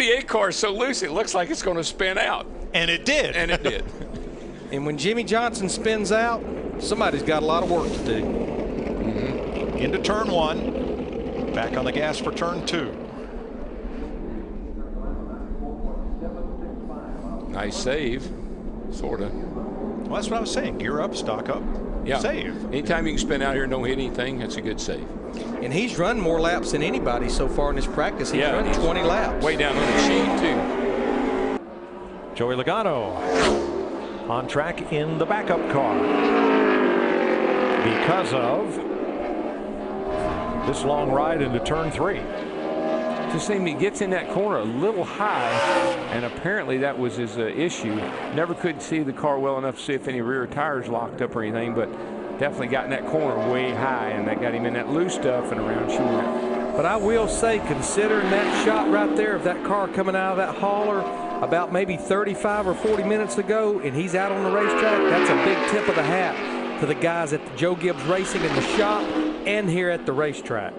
V8 car is so loose it looks like it's going to spin out. And it did. And it did. And when Jimmy Johnson spins out, somebody's got a lot of work to do. Into turn 1. Back on the gas for turn 2. Nice save, sort of. Well, that's what I was saying. Gear up, stock up, yeah. Save. Anytime you can spin out here and don't hit anything, that's a good save. And he's run more laps than anybody so far in his practice. He's run 20 laps. Way down on the sheet, too. Joey Logano on track in the backup car because of this long ride into turn 3. Just seemed he gets in that corner a little high, and apparently that was his issue. Never could see the car well enough to see if any rear tires locked up or anything, but definitely got in that corner way high, and that got him in that loose stuff, and around she went. But I will say, considering that shot right there of that car coming out of that hauler about maybe 35 or 40 minutes ago, and he's out on the racetrack, that's a big tip of the hat to the guys at the Joe Gibbs Racing in the shop and here at the racetrack.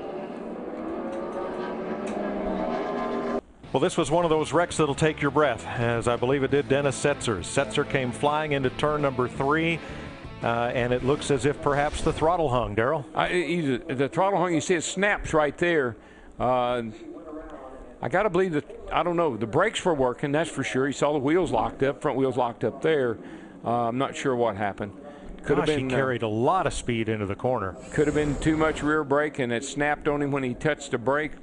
Well, this was one of those wrecks that'll take your breath, as I believe it did Dennis Setzer's. Setzer came flying into turn number 3, and it looks as if perhaps the throttle hung, Darrell. The throttle hung, you see it snaps right there. I got to believe that, I don't know, the brakes were working, that's for sure. He saw the wheels locked up, front wheels locked up there. I'm not sure what happened. Could have been, he carried a lot of speed into the corner. Could have been too much rear brake, and it snapped on him when he touched the brake.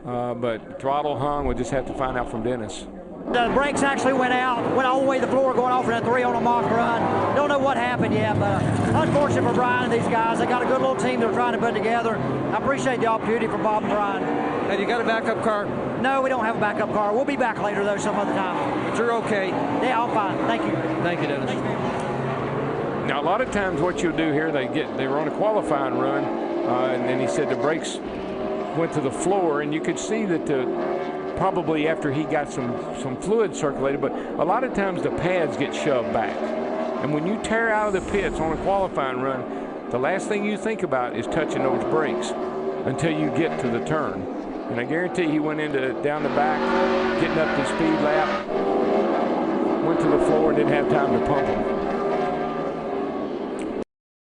But throttle hung, we'll just have to find out from Dennis. The brakes actually went out, went all the way to the floor going off in that 3 on a mock run. Don't know what happened yet, but unfortunate for Brian and these guys. They got a good little team they're trying to put together. I appreciate the opportunity for Bob and Brian. Have you got a backup car? No, we don't have a backup car. We'll be back later, though, some other time. But you're okay? Yeah, I'm fine. Thank you. Thank you, Dennis. Thanks, man. Now, a lot of times what you'll do here, they were on a qualifying run, and then he said the brakes went to the floor, and you could see that probably after he got some fluid circulated, but a lot of times the pads get shoved back. And when you tear out of the pits on a qualifying run, the last thing you think about is touching those brakes until you get to the turn. And I guarantee he went down the back, getting up to speed lap, went to the floor and didn't have time to pump them.